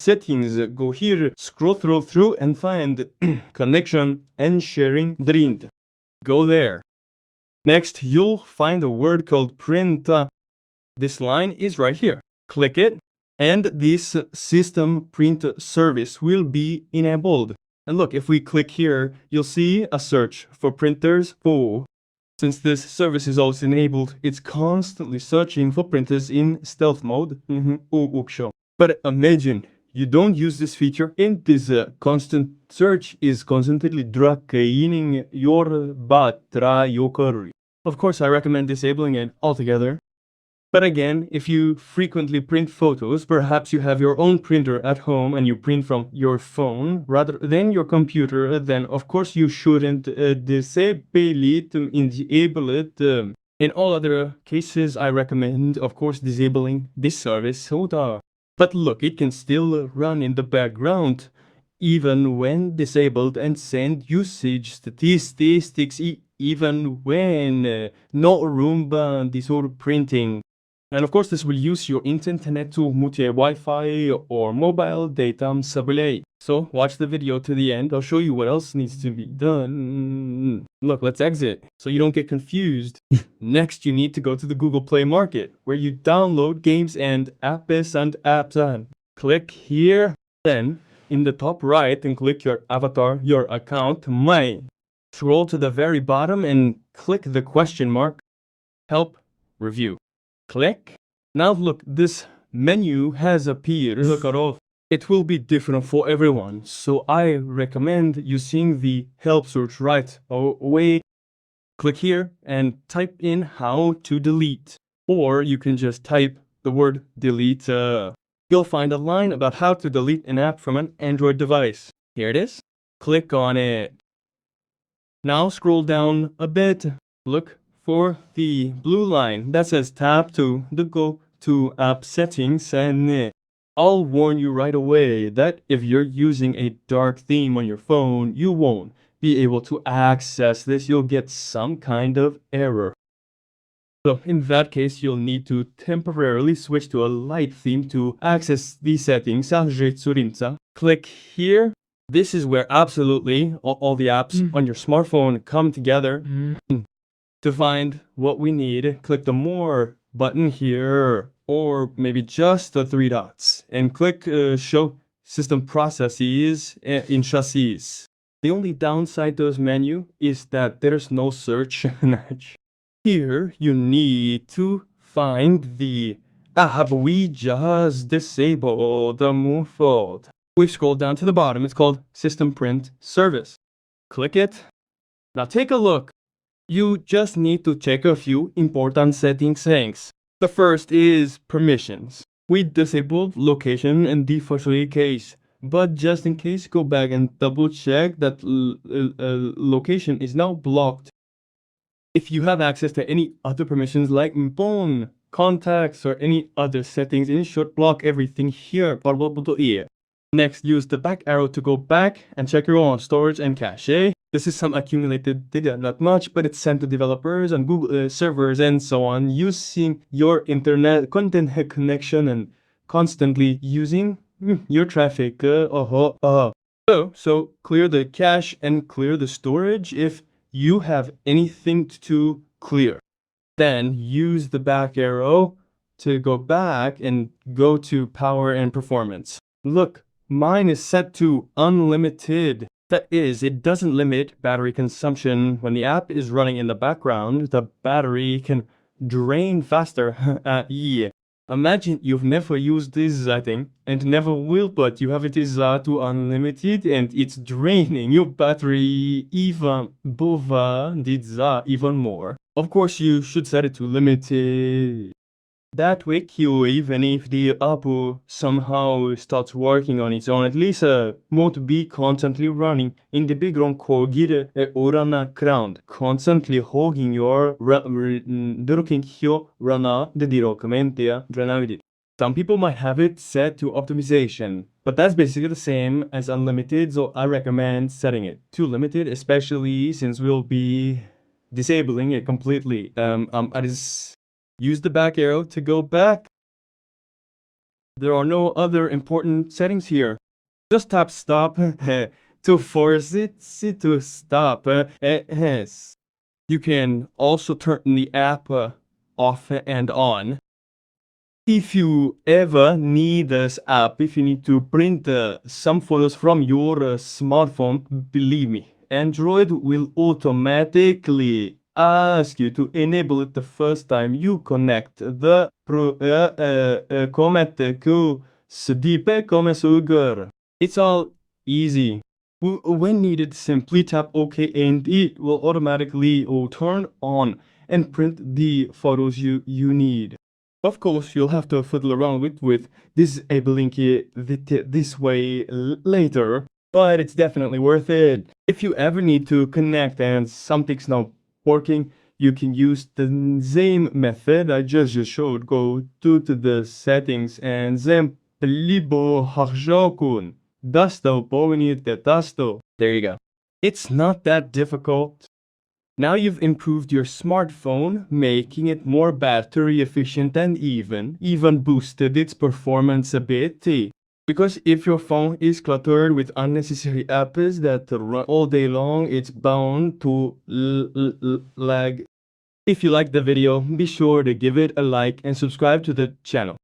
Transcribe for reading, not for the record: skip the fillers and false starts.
settings, go here, scroll through and find connection and sharing print. Go there. Next, you'll find a word called print. This line is right here. Click it, and this system print service will be enabled. And look, if we click here, you'll see a search for printers. Since this service is also enabled, it's constantly searching for printers in stealth mode. But imagine you don't use this feature, and this constant search is constantly draining your battery. Of course, I recommend disabling it altogether. But again, if you frequently print photos, perhaps you have your own printer at home and you print from your phone rather than your computer, then of course you shouldn't disable it, enable it. In all other cases, I recommend, of course, disabling this service. But look, it can still run in the background, even when disabled, and send usage statistics, even when no Roomba disorder printing. And of course, this will use your internet to mute Wi-Fi or mobile data supply. So watch the video to the end. I'll show you what else needs to be done. Look, let's exit so you don't get confused. Next, you need to go to the Google Play Market, where you download games and apps. Click here. Then, in the top right, and click your avatar, your account, My. Scroll to the very bottom and click the question mark. Help review. Click. Now look, this menu has appeared. Look at all. It will be different for everyone, so I recommend using the help search right away. Click here and type in how to delete. Or you can just type the word delete. You'll find a line about how to delete an app from an Android device. Here it is. Click on it. Now scroll down a bit. Look for the blue line that says tap to the go to app settings, and I'll warn you right away that if you're using a dark theme on your phone, you won't be able to access this. You'll get some kind of error. So in that case, you'll need to temporarily switch to a light theme to access these settings. Click here. This is where absolutely all the apps on your smartphone come together. To find what we need, click the More button here, or maybe just the three dots, and click Show System Processes in Chassis. The only downside to this menu is that there's no search. Here, you need to find the app we just disabled, the Moonfold. We've scrolled down to the bottom. It's called System Print Service. Click it. Now take a look. You just need to check a few important settings. The first is permissions. We disabled location and default case, but just in case, go back and double check that location is now blocked. If you have access to any other permissions like phone, contacts, or any other settings, it should block everything here. Next, use the back arrow to go back and check your own storage and cache. This is some accumulated data, not much, but it's sent to developers and Google servers and so on, using your internet content connection and constantly using your traffic. So clear the cache and clear the storage if you have anything to clear. Then use the back arrow to go back and go to power and performance. Look, mine is set to unlimited. That is, it doesn't limit battery consumption. When the app is running in the background, the battery can drain faster. Imagine you've never used this setting and never will, but you have it set to unlimited and it's draining your battery even more. Of course, you should set it to limited. That way, even if the app somehow starts working on its own, at least won't be constantly running in the background 거기를 ground, constantly hogging your looking here rana the documentia drenavity. Some people might have it set to optimization, but that's basically the same as unlimited, so I recommend setting it to limited, especially since we'll be disabling it completely. Use the back arrow to go back. There are no other important settings here. Just tap stop to force it to stop. Yes. You can also turn the app off and on. If you ever need this app, if you need to print some photos from your smartphone, believe me, Android will automatically ask you to enable it the first time you connect the Comet que se dit comme sugar. It's all easy. When needed, simply tap OK and it will automatically turn on and print the photos you need. Of course, you'll have to fiddle around with disabling it this way later, but it's definitely worth it. If you ever need to connect and something's not working, you can use the same method I just showed. Go to the settings and then libo harjokun. Dasto povenite tasto. There you go. It's not that difficult. Now you've improved your smartphone, making it more battery efficient and even boosted its performance a bit. Because if your phone is cluttered with unnecessary apps that run all day long, it's bound to lag. If you liked the video, be sure to give it a like and subscribe to the channel.